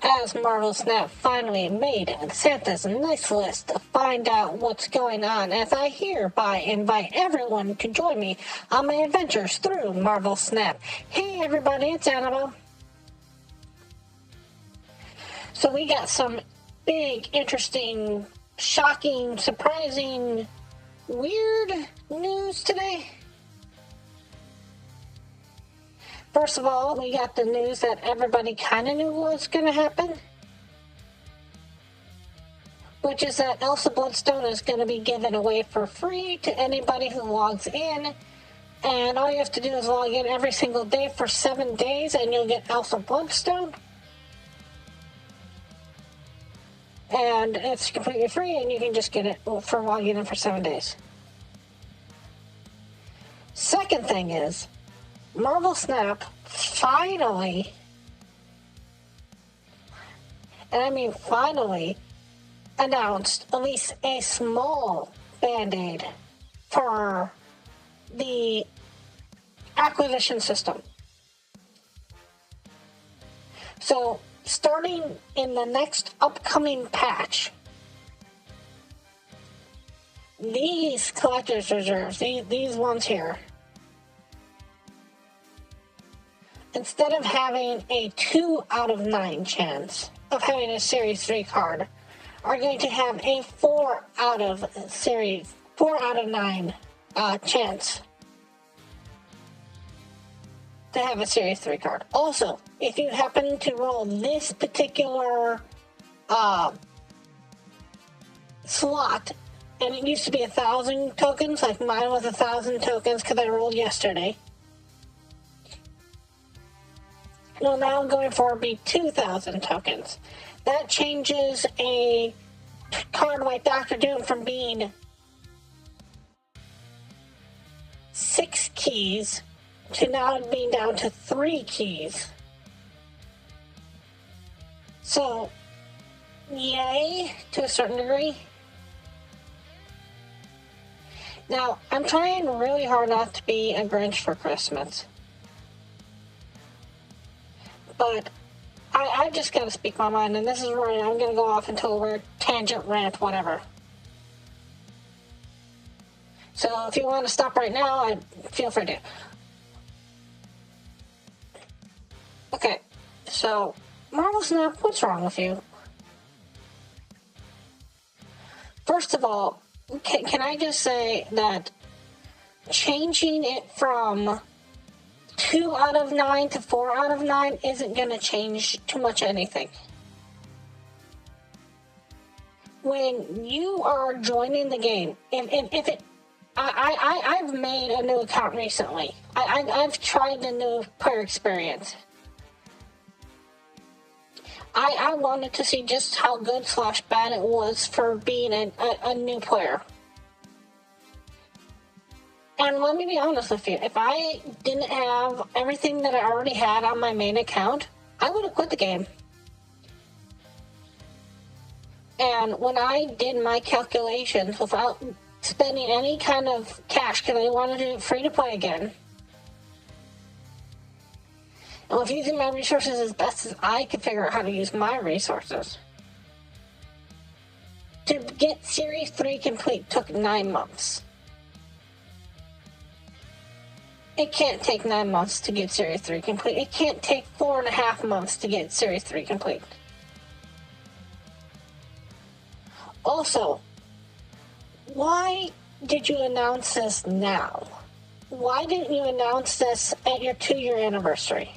as Marvel Snap finally made Santa's nice list to find out what's going on, as I hereby invite everyone to join me on my adventures through Marvel Snap. Hey everybody, it's Annabelle. So we got some big, interesting, shocking, surprising, weird news today. First of all, we got the news that everybody kind of knew was going to happen, which is that Elsa Bloodstone is going to be given away for free to anybody who logs in, and all you have to do is log in every single day for 7 days, and you'll get Elsa Bloodstone. And it's completely free, and you can just get it for logging in for 7 days. Second thing is, Marvel Snap finally, and I mean finally, announced at least a small band-aid for the acquisition system. So, starting in the next upcoming patch, these collector's reserves, these ones here, instead of having a 2 out of 9 chance of having a Series 3 card, are going to have a 4 out of 9 chance to have a Series 3 card. Also, if you happen to roll this particular slot, and it used to be 1,000 tokens, like mine was 1,000 tokens because I rolled yesterday. Well, now going forward be 2,000 tokens. That changes a card like Dr. Doom from being 6 keys to now being down to 3 keys. So, yay, to a certain degree. Now, I'm trying really hard not to be a Grinch for Christmas. But I just gotta speak my mind, and this is where I'm gonna go off into a weird tangent, rant, whatever. So if you want to stop right now, feel free to. Okay, so Marvel Snap, what's wrong with you? First of all, can I just say that changing it from 2 out of 9 to 4 out of 9 isn't going to change too much anything. When you are joining the game, if it, I've made a new account recently. I've tried the new player experience. I wanted to see just how good / bad it was for being a new player. And let me be honest with you, if I didn't have everything that I already had on my main account, I would have quit the game. And when I did my calculations without spending any kind of cash, because I wanted to do it free to play again, and with using my resources as best as I could figure out how to use my resources, to get Series 3 complete took 9 months. It can't take 9 months to get Series 3 complete. It can't take 4.5 months to get Series 3 complete. Also, why did you announce this now? Why didn't you announce this at your 2-year anniversary?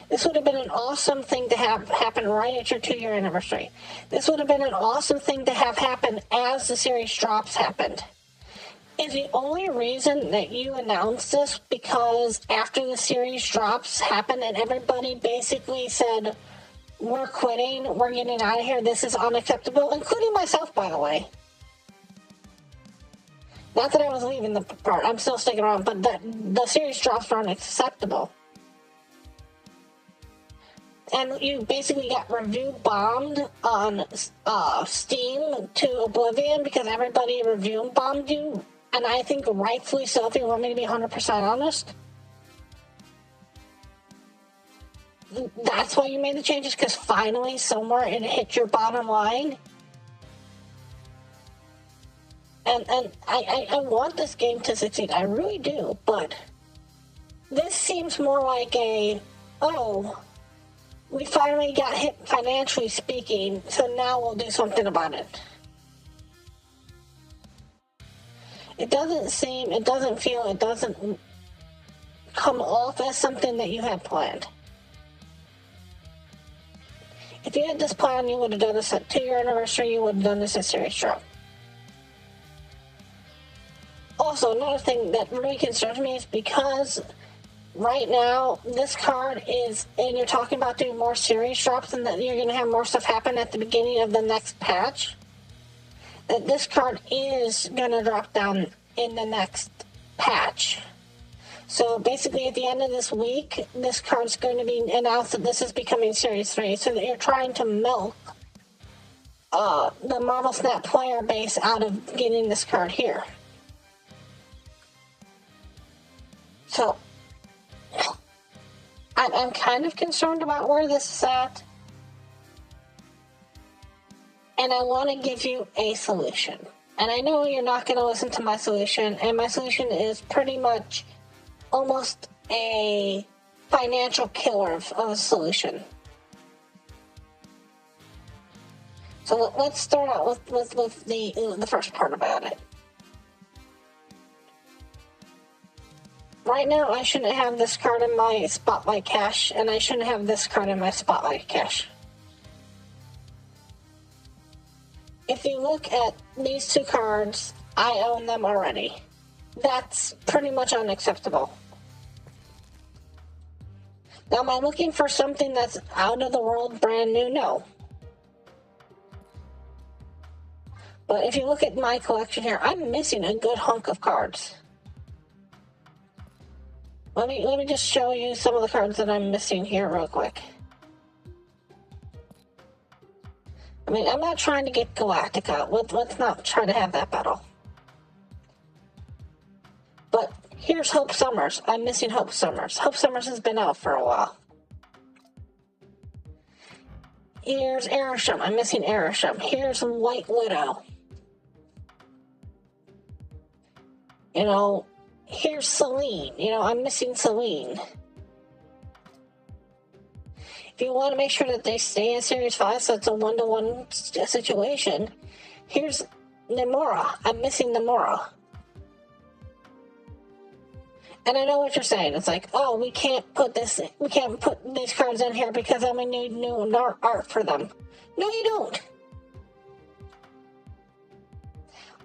This would have been an awesome thing to have happen right at your 2-year anniversary. This would have been an awesome thing to have happen as the series drops happened. Is the only reason that you announced this because after the series drops happened and everybody basically said, we're quitting, we're getting out of here, this is unacceptable, including myself, by the way. Not that I was leaving the part, I'm still sticking around, but the series drops were unacceptable. And you basically got review bombed on Steam to oblivion because everybody review bombed you. And I think rightfully so, if you want me to be 100% honest. that's why you made the changes, because finally somewhere it hit your bottom line. And I want this game to succeed. I really do, but this seems more like we finally got hit financially speaking, so now we'll do something about it. It doesn't come off as something that you had planned. If you had this plan, you would have done this at 2-year anniversary, you would have done this at Series Drop. Also, another thing that really concerns me is because right now this card is, and you're talking about doing more series drops and that you're going to have more stuff happen at the beginning of the next patch, that this card is going to drop down in the next patch. So basically at the end of this week, this card's going to be announced that this is becoming Series 3, so that you're trying to milk the Marvel Snap player base out of getting this card here. So, I'm kind of concerned about where this is at. And I want to give you a solution. And I know you're not going to listen to my solution. And my solution is pretty much almost a financial killer of a solution. So let's start out with the first part about it. Right now, I shouldn't have this card in my Spotlight cache, and I shouldn't have this card in my Spotlight cache. If you look at these two cards, I own them already. That's pretty much unacceptable. Now, am I looking for something that's out of the world, brand new? No. But if you look at my collection here, I'm missing a good hunk of cards. Let me just show you some of the cards that I'm missing here real quick. I mean, I'm not trying to get Galactica. Let's not try to have that battle. But here's Hope Summers. I'm missing Hope Summers. Hope Summers has been out for a while. Here's Arishem. I'm missing Arishem. Here's White Widow. You know, here's Celine. You know, I'm missing Celine. If you want to make sure that they stay in Series 5, so it's a 1-to-1 situation, here's Namora. I'm missing Namora. And I know what you're saying. It's like, oh, we can't put these cards in here because I'm going to need new art for them. No, you don't.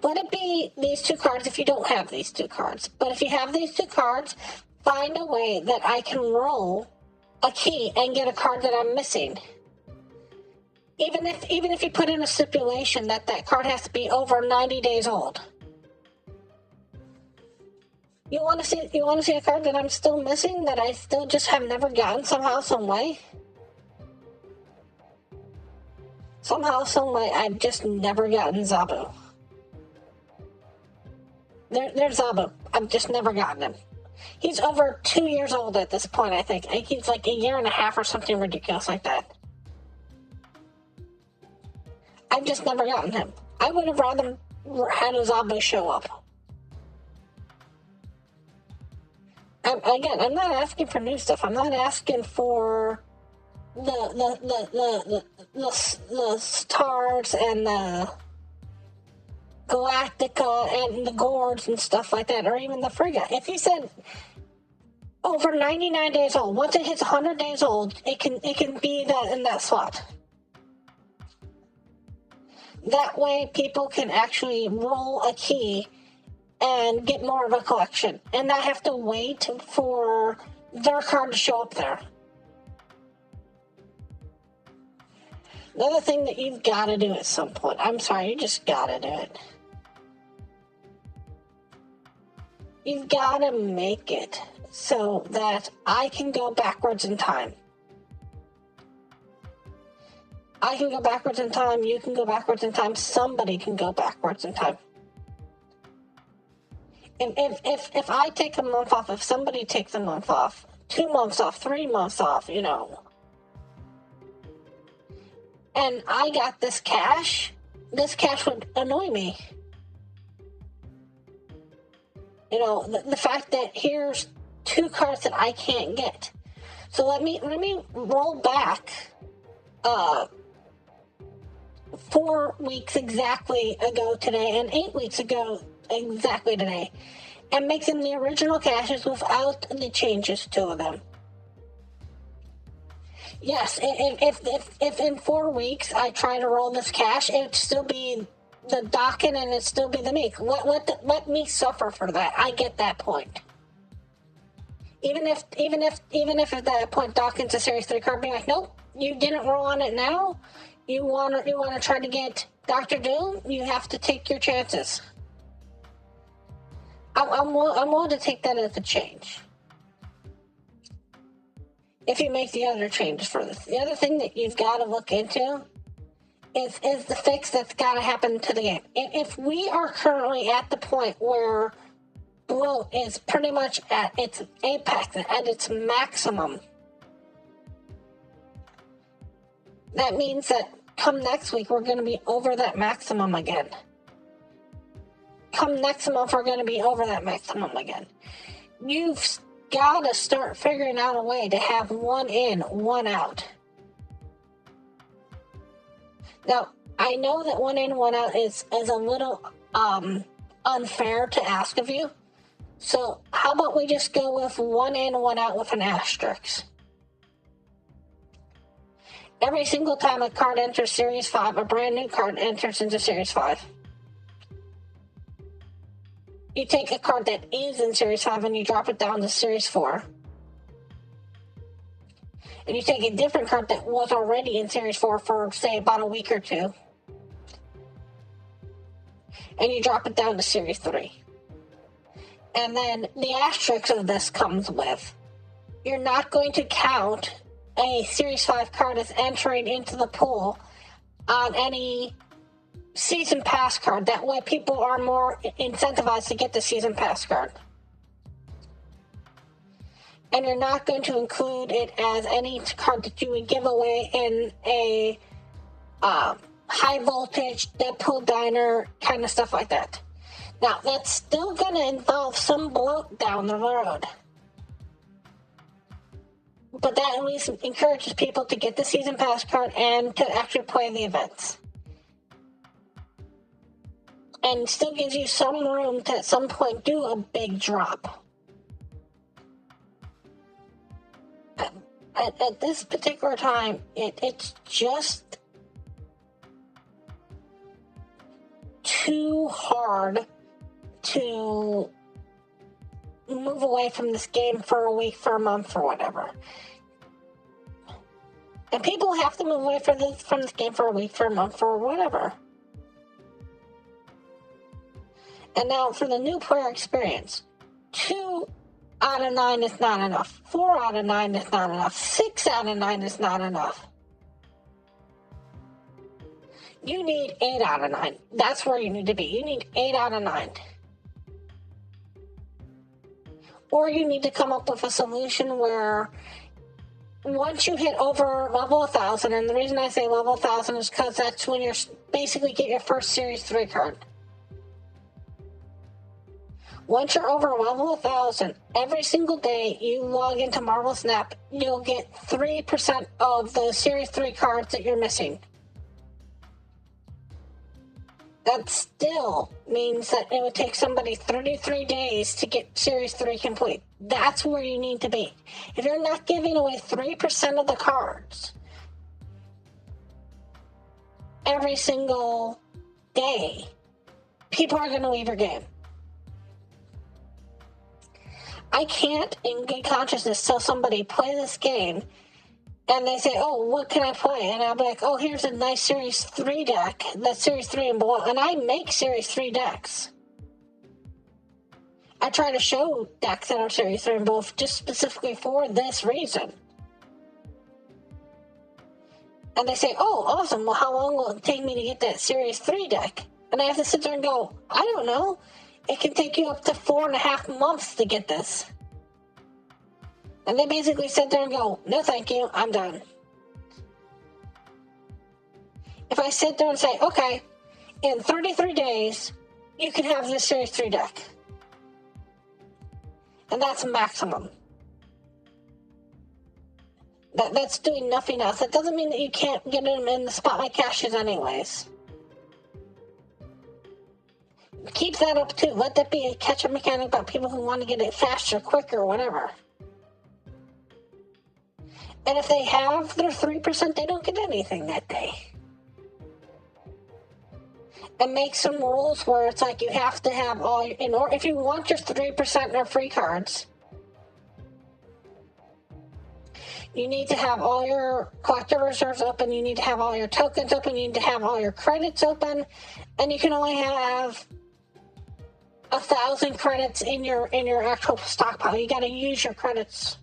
Let it be these two cards if you don't have these two cards. But if you have these two cards, find a way that I can roll a key and get a card that I'm missing. Even if you put in a stipulation that card has to be over 90 days old. You want to see a card that I'm still missing, that I still just have never gotten somehow, some way? Somehow, some way, I've just never gotten Zabu. There's Zabu. I've just never gotten him. He's over 2 years old at this point, I think. He's like a year and a half or something ridiculous like that. I've just never gotten him. I would have rather had a Zabu show up. I'm not asking for new stuff. I'm not asking for the stars and the Galactica and the Gourds and stuff like that, or even the Frigga. If you said over 99 days old, once it hits 100 days old, it can be that in that slot. That way, people can actually roll a key and get more of a collection, and not have to wait for their card to show up there. Another thing that you've got to do at some point. I'm sorry, you just got to do it. You've got to make it so that I can go backwards in time. I can go backwards in time, you can go backwards in time, somebody can go backwards in time. If I take a month off, if somebody takes a month off, 2 months off, 3 months off, you know, and I got this cash would annoy me. You know, the fact that here's 2 cards that I can't get. So let me roll back 4 weeks exactly ago today and 8 weeks ago exactly today, and make them the original caches without the changes to them. Yes, if in 4 weeks I try to roll this cache, it'd still be the Dokken and it'd still be the Meek. Let me suffer for that. I get that point. Even if at that point Dokken's a Series 3 card, being like, nope, you didn't roll on it now. You wanna try to get Dr. Doom, you have to take your chances. I'm willing to take that as a change. If you make the other changes for this. The other thing that you've got to look into is the fix that's got to happen to the game. If we are currently at the point where Blue is pretty much at its apex, at its maximum, that means that come next week, we're going to be over that maximum again. Come next month, we're going to be over that maximum again. You've got to start figuring out a way to have 1 in, 1 out. Now, I know that 1 in, 1 out is a little unfair to ask of you. So how about we just go with 1 in, 1 out with an asterisk? Every single time a card enters Series 5, a brand new card enters into Series 5. You take a card that is in Series 5 and you drop it down to Series 4. And you take a different card that was already in Series 4 for, say, about a week or 2. And you drop it down to Series 3. And then the asterisk of this comes with, you're not going to count a Series 5 card as entering into the pool on any Season Pass card. That way people are more incentivized to get the Season Pass card. And you're not going to include it as any card that you would give away in a high voltage Deadpool Diner kind of stuff like that. Now, that's still going to involve some bloat down the road. But that at least encourages people to get the Season Pass card and to actually play the events. And still gives you some room to at some point do a big drop. At this particular time, it's just too hard to move away from this game for a week, for a month, or whatever. And people have to move away from this game for a week, for a month, or whatever. And now for the new player experience, 2 out of 9 is not enough. 4 out of 9 is not enough. 6 out of 9 is not enough. You need 8 out of 9. That's where you need to be. You need 8 out of 9. Or you need to come up with a solution where once you hit over level 1,000, and the reason I say level 1,000 is because that's when you're basically get your first Series 3 card. Once you're over level 1,000, every single day you log into Marvel Snap, you'll get 3% of the Series 3 cards that you're missing. That still means that it would take somebody 33 days to get Series 3 complete. That's where you need to be. If you're not giving away 3% of the cards every single day, people are going to leave your game. I can't, in good consciousness, tell somebody, play this game, and they say, oh, what can I play? And I'll be like, oh, here's a nice Series 3 deck, that's Series 3 and below. And I make Series 3 decks. I try to show decks that are Series 3 and below just specifically for this reason. And they say, oh, awesome, well, how long will it take me to get that Series 3 deck? And I have to sit there and go, I don't know. It can take you up to 4.5 months to get this. And they basically sit there and go, no thank you, I'm done. If I sit there and say, okay, in 33 days, you can have this Series 3 deck. And that's maximum. That's doing nothing else. That doesn't mean that you can't get them in the Spotlight caches anyways. Keep that up too. Let that be a catch-up mechanic about people who want to get it faster, quicker, whatever. And if they have their 3%, they don't get anything that day. And make some rules where it's like you have to have all your, if you want your 3% or free cards, you need to have all your collector reserves open, you need to have all your tokens open, you need to have all your credits open, and you can only have 1,000 credits in your actual stockpile. You got to use your credits.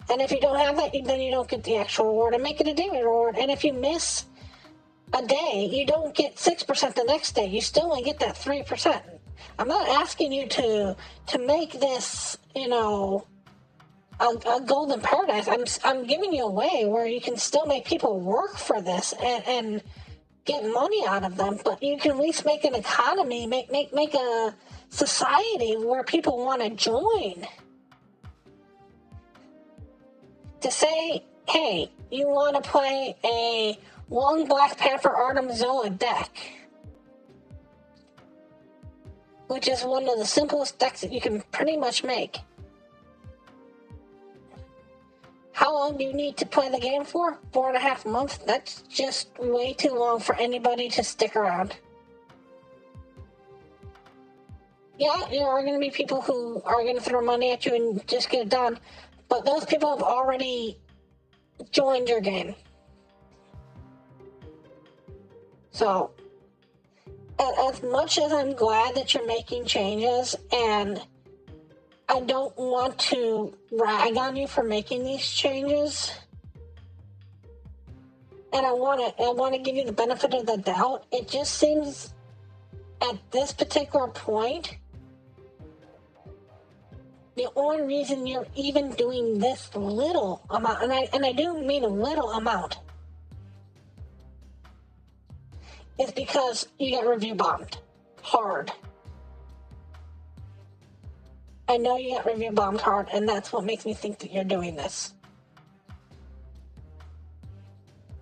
And if you don't have that, then you don't get the actual reward. And make it a daily reward. And if you miss a day, you don't get 6% the next day. You still only get that 3%. I'm not asking you to make this, a golden paradise. I'm giving you a way where you can still make people work for this and get money out of them, but you can at least make an economy, make a society where people want to join. To say, hey, you want to play a Long Black Panther Artem Zola deck, which is one of the simplest decks that you can pretty much make. How long do you need to play the game for? 4.5 months? That's just way too long for anybody to stick around. Yeah, there are going to be people who are going to throw money at you and just get it done, but those people have already joined your game. So, as much as I'm glad that you're making changes, and I don't want to rag on you for making these changes, and I want to give you the benefit of the doubt, it just seems at this particular point, the only reason you're even doing this little amount, and I do mean a little amount, is because you get review bombed hard. I know you get review bombed hard, and that's what makes me think that you're doing this.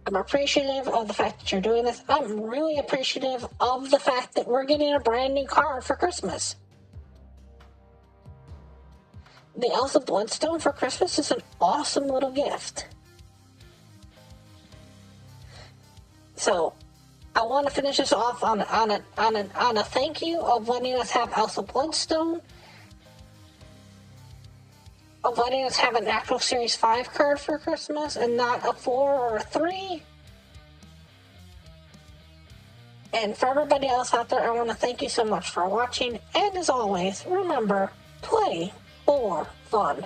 I'm appreciative of the fact that you're doing this. I'm really appreciative of the fact that we're getting a brand new card for Christmas. The Elsa Bloodstone for Christmas is an awesome little gift. So, I want to finish this off on a thank you of letting us have Elsa Bloodstone, of letting us have an actual Series 5 card for Christmas and not a 4 or a 3. And for everybody else out there, I want to thank you so much for watching. And as always, remember, play for fun.